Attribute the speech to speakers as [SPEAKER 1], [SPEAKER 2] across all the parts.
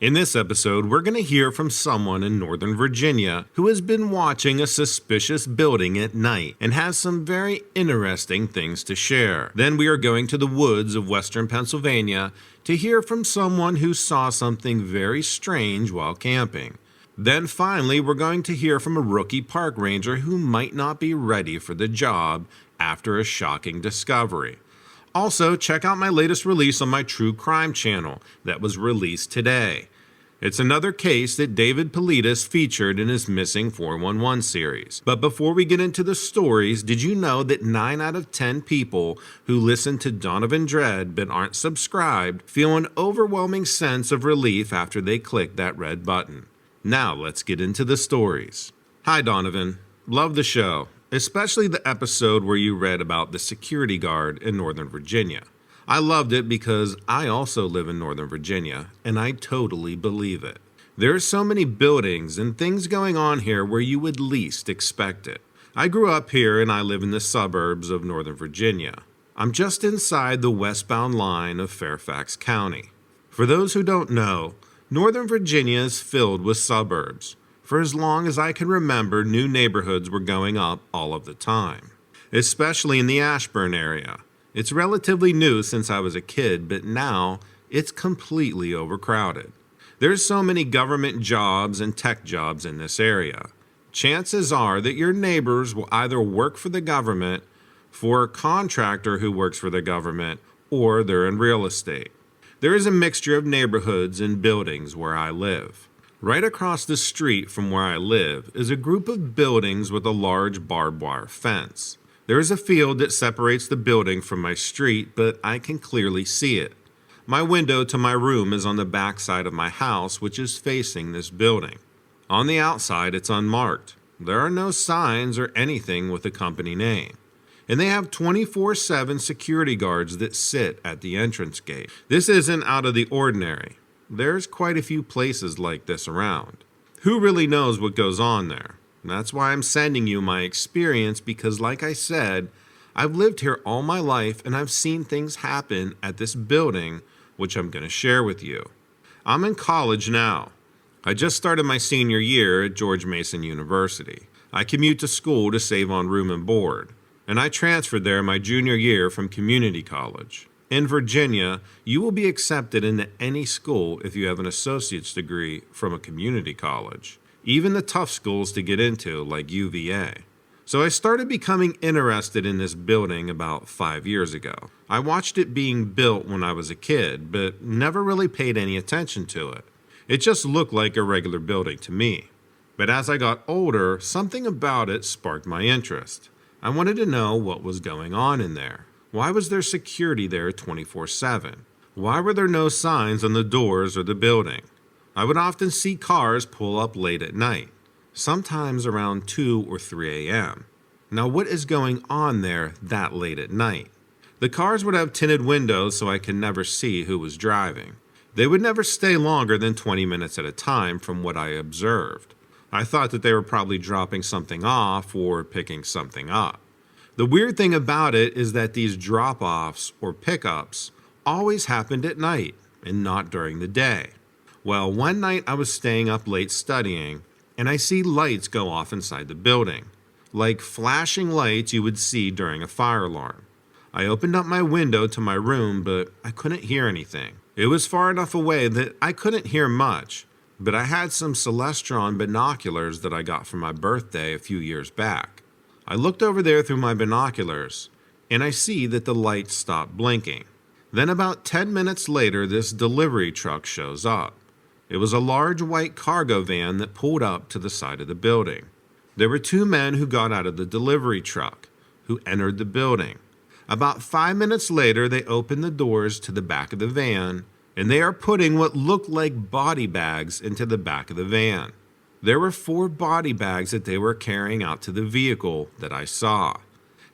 [SPEAKER 1] In this episode, we're going to hear from someone in Northern Virginia who has been watching a suspicious building at night and has some very interesting things to share. Then we are going to the woods of Western Pennsylvania to hear from someone who saw something very strange while camping. Then finally, we're going to hear from a rookie park ranger who might not be ready for the job after a shocking discovery. Also, check out my latest release on my true crime channel that was released today. It's another case that David Politis featured in his Missing 411 series. But before we get into the stories, did you know that 9 out of 10 people who listen to Donovan Dread but aren't subscribed feel an overwhelming sense of relief after they click that red button? Now let's get into the stories. Hi Donovan, love the show. Especially the episode where you read about the security guard in Northern Virginia. I loved it because I also live in Northern Virginia, and I totally believe it. There are so many buildings and things going on here where you would least expect it. I grew up here and I live in the suburbs of Northern Virginia. I'm just inside the westbound line of Fairfax County. For those who don't know, Northern Virginia is filled with suburbs. For as long as I can remember, new neighborhoods were going up all of the time, especially in the Ashburn area. It's relatively new since I was a kid, but now it's completely overcrowded. There's so many government jobs and tech jobs in this area. Chances are that your neighbors will either work for the government, for a contractor who works for the government, or they're in real estate. There is a mixture of neighborhoods and buildings where I live. Right across the street from where I live is a group of buildings with a large barbed wire fence. There is a field that separates the building from my street, but I can clearly see it. My window to my room is on the back side of my house, which is facing this building. On the outside, it's unmarked. There are no signs or anything with a company name. And they have 24/7 security guards that sit at the entrance gate. This isn't out of the ordinary. There's quite a few places like this around. Who really knows what goes on there? That's why I'm sending you my experience because, like I said, I've lived here all my life and I've seen things happen at this building, which I'm going to share with you. I'm in college now. I just started my senior year at George Mason University. I commute to school to save on room and board, and I transferred there my junior year from community college. In Virginia, you will be accepted into any school if you have an associate's degree from a community college, even the tough schools to get into like UVA. So I started becoming interested in this building about 5 years ago. I watched it being built when I was a kid, but never really paid any attention to it. It just looked like a regular building to me. But as I got older, something about it sparked my interest. I wanted to know what was going on in there. Why was there security there 24/7? Why were there no signs on the doors or the building? I would often see cars pull up late at night, sometimes around 2 or 3 a.m. Now what is going on there that late at night? The cars would have tinted windows so I could never see who was driving. They would never stay longer than 20 minutes at a time from what I observed. I thought that they were probably dropping something off or picking something up. The weird thing about it is that these drop-offs or pickups always happened at night and not during the day. Well, one night I was staying up late studying and I see lights go off inside the building, like flashing lights you would see during a fire alarm. I opened up my window to my room, but I couldn't hear anything. It was far enough away that I couldn't hear much, but I had some Celestron binoculars that I got for my birthday a few years back. I looked over there through my binoculars, and I see that the lights stopped blinking. Then about 10 minutes later, this delivery truck shows up. It was a large white cargo van that pulled up to the side of the building. There were 2 men who got out of the delivery truck, who entered the building. About 5 minutes later, they opened the doors to the back of the van, and they are putting what looked like body bags into the back of the van. There were 4 body bags that they were carrying out to the vehicle that I saw.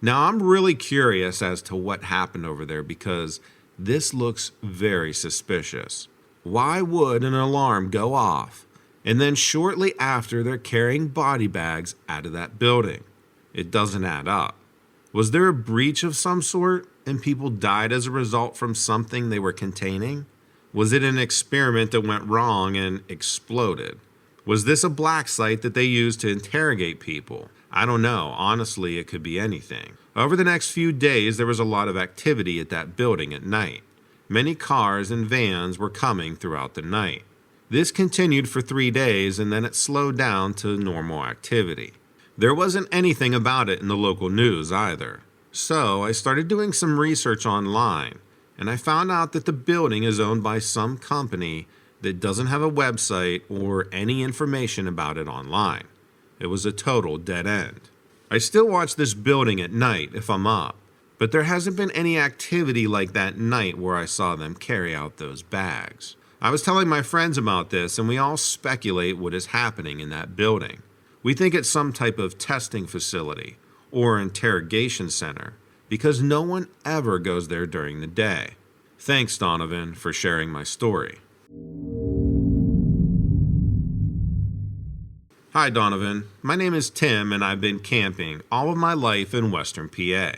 [SPEAKER 1] Now, I'm really curious as to what happened over there because this looks very suspicious. Why would an alarm go off and then shortly after they're carrying body bags out of that building? It doesn't add up. Was there a breach of some sort and people died as a result from something they were containing? Was it an experiment that went wrong and exploded? Was this a black site that they used to interrogate people? I don't know. Honestly, it could be anything. Over the next few days, there was a lot of activity at that building at night. Many cars and vans were coming throughout the night. This continued for 3 days, and then it slowed down to normal activity. There wasn't anything about it in the local news either. So I started doing some research online, and I found out that the building is owned by some company that doesn't have a website or any information about it online. It was a total dead end. I still watch this building at night if I'm up, but there hasn't been any activity like that night where I saw them carry out those bags. I was telling my friends about this, and we all speculate what is happening in that building. We think it's some type of testing facility or interrogation center because no one ever goes there during the day. Thanks, Donovan, for sharing my story. Hi, Donovan. My name is Tim, and I've been camping all of my life in Western PA.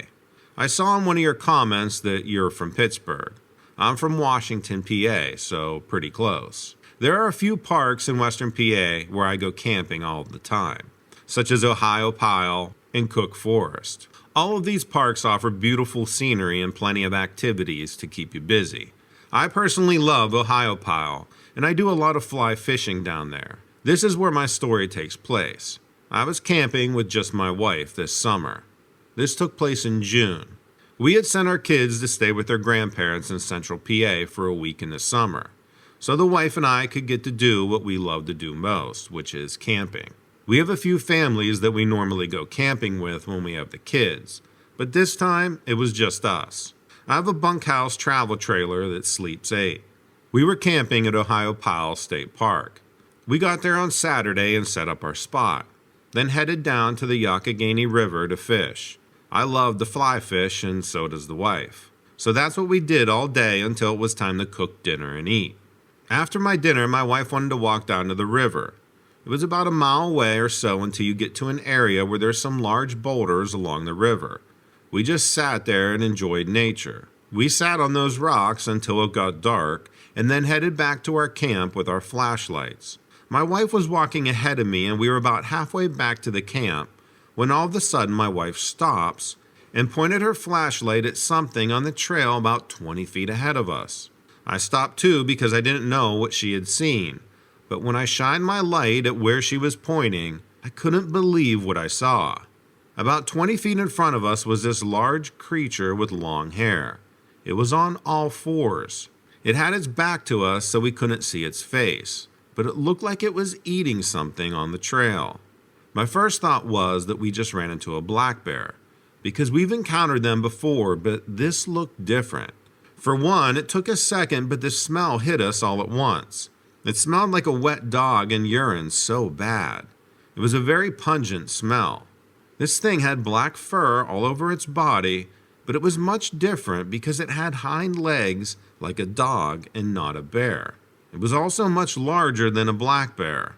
[SPEAKER 1] I saw in one of your comments that you're from Pittsburgh. I'm from Washington, PA, so pretty close. There are a few parks in Western PA where I go camping all the time, such as Ohio Pile and Cook Forest. All of these parks offer beautiful scenery and plenty of activities to keep you busy. I personally love Ohio Pile, and I do a lot of fly fishing down there. This is where my story takes place. I was camping with just my wife this summer. This took place in June. We had sent our kids to stay with their grandparents in Central PA for a week in the summer, so the wife and I could get to do what we love to do most, which is camping. We have a few families that we normally go camping with when we have the kids, but this time it was just us. I have a bunkhouse travel trailer that sleeps 8. We were camping at Ohio Pile State Park. We got there on Saturday and set up our spot, then headed down to the Youghiogheny River to fish. I love to fly fish, and so does the wife. So that's what we did all day until it was time to cook dinner and eat. After my dinner, my wife wanted to walk down to the river. It was about a mile away or so until you get to an area where there's some large boulders along the river. We just sat there and enjoyed nature. We sat on those rocks until it got dark, and then headed back to our camp with our flashlights. My wife was walking ahead of me, and we were about halfway back to the camp when all of a sudden my wife stops and pointed her flashlight at something on the trail about 20 feet ahead of us. I stopped too because I didn't know what she had seen, but when I shined my light at where she was pointing, I couldn't believe what I saw. About 20 feet in front of us was this large creature with long hair. It was on all fours. It had its back to us so we couldn't see its face, but it looked like it was eating something on the trail. My first thought was that we just ran into a black bear, because we've encountered them before, but this looked different. For one, it took a second, but the smell hit us all at once. It smelled like a wet dog and urine so bad. It was a very pungent smell. This thing had black fur all over its body, but it was much different because it had hind legs like a dog and not a bear. It was also much larger than a black bear,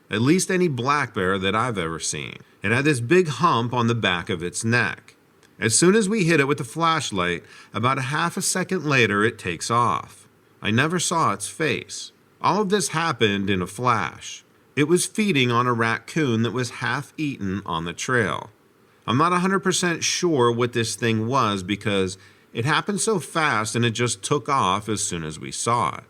[SPEAKER 1] at least any black bear that I've ever seen. It had this big hump on the back of its neck. As soon as we hit it with the flashlight, about a half a second later it takes off. I never saw its face. All of this happened in a flash. It was feeding on a raccoon that was half eaten on the trail. I'm not 100% sure what this thing was because it happened so fast and it just took off as soon as we saw it.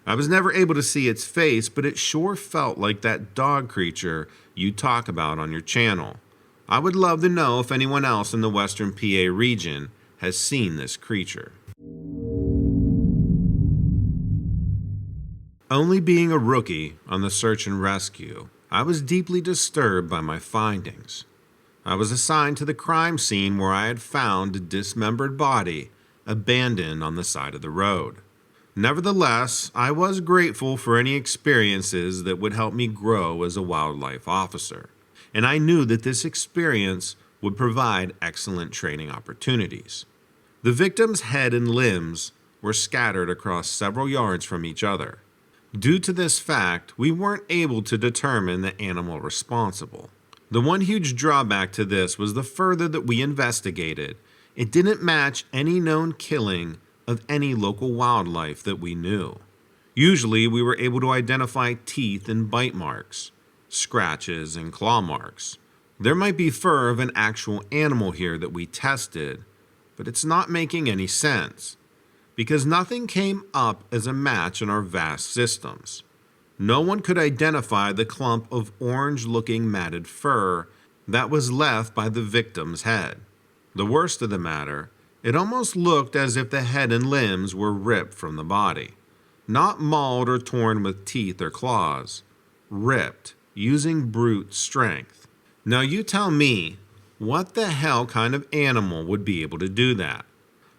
[SPEAKER 1] I was never able to see its face, but it sure felt like that dog creature you talk about on your channel. I would love to know if anyone else in the Western PA region has seen this creature. Only being a rookie on the search and rescue, I was deeply disturbed by my findings. I was assigned to the crime scene where I had found a dismembered body abandoned on the side of the road. Nevertheless, I was grateful for any experiences that would help me grow as a wildlife officer, and I knew that this experience would provide excellent training opportunities. The victim's head and limbs were scattered across several yards from each other. Due to this fact, we weren't able to determine the animal responsible. The one huge drawback to this was the further that we investigated, it didn't match any known killing of any local wildlife that we knew. Usually, we were able to identify teeth and bite marks, scratches and claw marks. There might be fur of an actual animal here that we tested, but it's not making any sense, because nothing came up as a match in our vast systems. No one could identify the clump of orange-looking matted fur that was left by the victim's head. The worst of the matter, it almost looked as if the head and limbs were ripped from the body. Not mauled or torn with teeth or claws. Ripped, using brute strength. Now you tell me, what the hell kind of animal would be able to do that?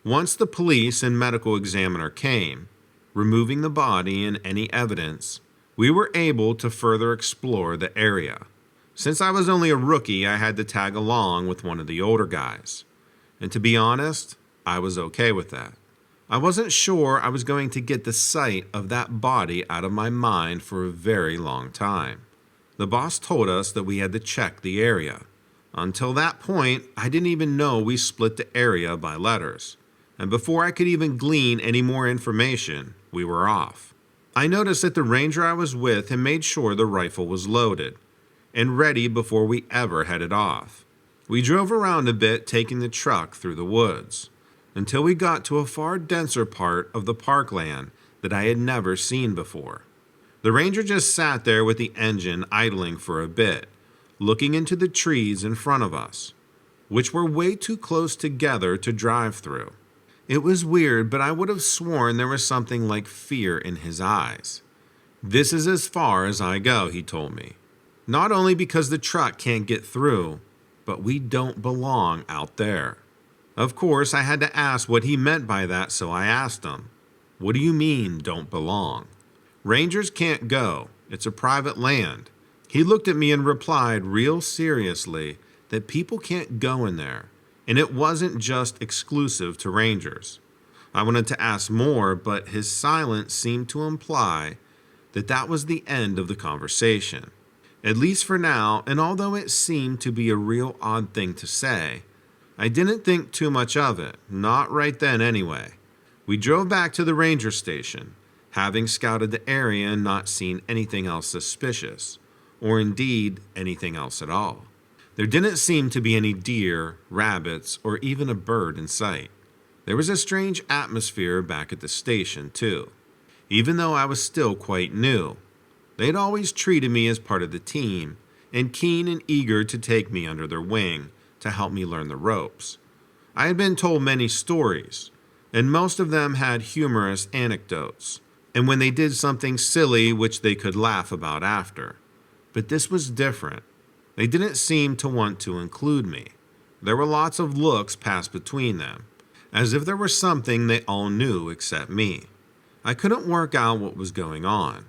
[SPEAKER 1] Once the police and medical examiner came, removing the body and any evidence, we were able to further explore the area. Since I was only a rookie, I had to tag along with one of the older guys. And to be honest, I was okay with that. I wasn't sure I was going to get the sight of that body out of my mind for a very long time. The boss told us that we had to check the area. Until that point, I didn't even know we split the area by letters. And before I could even glean any more information, we were off. I noticed that the ranger I was with had made sure the rifle was loaded and ready before we ever headed off. We drove around a bit, taking the truck through the woods, until we got to a far denser part of the parkland that I had never seen before. The ranger just sat there with the engine idling for a bit, looking into the trees in front of us, which were way too close together to drive through. It was weird, but I would have sworn there was something like fear in his eyes. "This is as far as I go," he told me. "Not only because the truck can't get through, but we don't belong out there." Of course, I had to ask what he meant by that, so I asked him, "What do you mean, don't belong?" "Rangers can't go. It's a private land." He looked at me and replied real seriously that people can't go in there. And it wasn't just exclusive to rangers. I wanted to ask more, but his silence seemed to imply that that was the end of the conversation. At least for now, and although it seemed to be a real odd thing to say, I didn't think too much of it, not right then anyway. We drove back to the ranger station, having scouted the area and not seen anything else suspicious, or indeed anything else at all. There didn't seem to be any deer, rabbits, or even a bird in sight. There was a strange atmosphere back at the station, too. Even though I was still quite new, they'd always treated me as part of the team, and keen and eager to take me under their wing to help me learn the ropes. I had been told many stories, and most of them had humorous anecdotes, and when they did something silly which they could laugh about after. But this was different. They didn't seem to want to include me. There were lots of looks passed between them, as if there was something they all knew except me. I couldn't work out what was going on.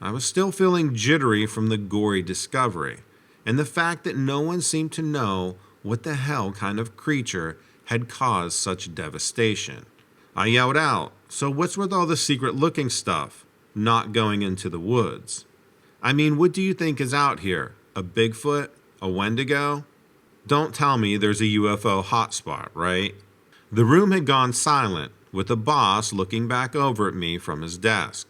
[SPEAKER 1] I was still feeling jittery from the gory discovery, and the fact that no one seemed to know what the hell kind of creature had caused such devastation. I yelled out, "So what's with all the secret-looking stuff, not going into the woods? I mean, what do you think is out here? A Bigfoot? A Wendigo? Don't tell me there's a UFO hotspot, right?" The room had gone silent, with the boss looking back over at me from his desk.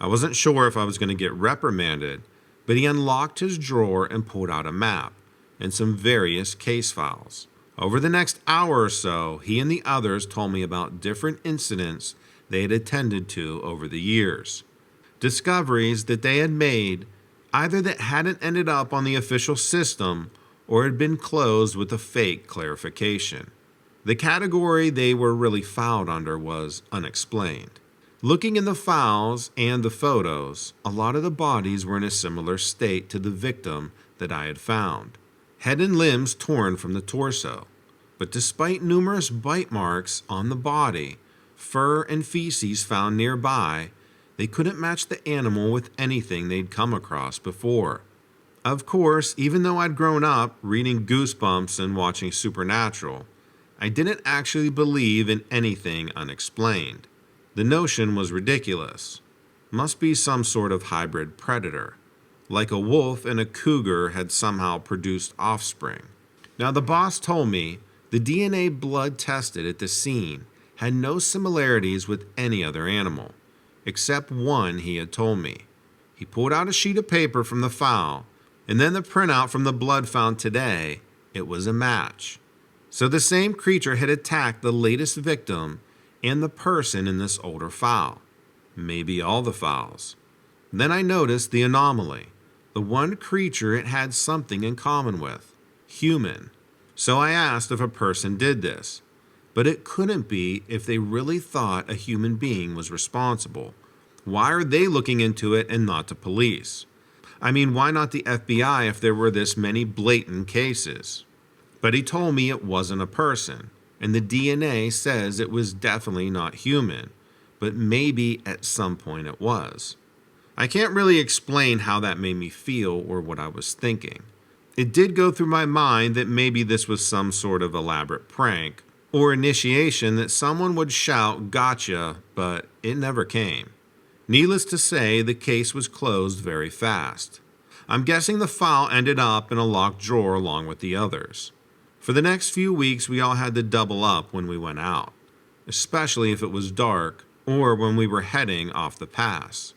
[SPEAKER 1] I wasn't sure if I was going to get reprimanded, but he unlocked his drawer and pulled out a map and some various case files. Over the next hour or so, he and the others told me about different incidents they had attended to over the years. Discoveries that they had made, either that hadn't ended up on the official system or had been closed with a fake clarification. The category they were really filed under was unexplained. Looking in the files and the photos, a lot of the bodies were in a similar state to the victim that I had found. Head and limbs torn from the torso. But despite numerous bite marks on the body, fur and feces found nearby, they couldn't match the animal with anything they'd come across before. Of course, even though I'd grown up reading Goosebumps and watching Supernatural, I didn't actually believe in anything unexplained. The notion was ridiculous. Must be some sort of hybrid predator. Like a wolf and a cougar had somehow produced offspring. Now the boss told me the DNA blood tested at the scene had no similarities with any other animal. except one he had told me. He pulled out a sheet of paper from the file, and then the printout from the blood found today, it was a match. So the same creature had attacked the latest victim and the person in this older file. Maybe all the files. Then I noticed the anomaly. The one creature it had something in common with. Human. So I asked if a person did this. But it couldn't be if they really thought a human being was responsible. Why are they looking into it and not the police? I mean, why not the FBI if there were this many blatant cases? But he told me it wasn't a person, and the DNA says it was definitely not human, but maybe at some point it was. I can't really explain how that made me feel or what I was thinking. It did go through my mind that maybe this was some sort of elaborate prank or initiation that someone would shout, "Gotcha," but it never came. Needless to say, the case was closed very fast. I'm guessing the file ended up in a locked drawer along with the others. For the next few weeks, we all had to double up when we went out, especially if it was dark or when we were heading off the pass.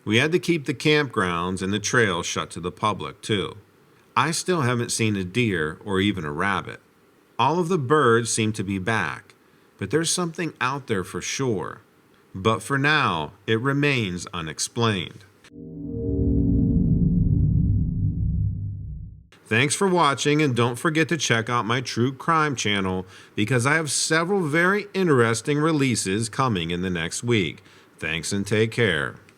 [SPEAKER 1] We had to keep the campgrounds and the trails shut to the public, too. I still haven't seen a deer or even a rabbit. All of the birds seem to be back, but there's something out there for sure. But for now, it remains unexplained. Thanks for watching, and don't forget to check out my true crime channel because I have several very interesting releases coming in the next week. Thanks and take care.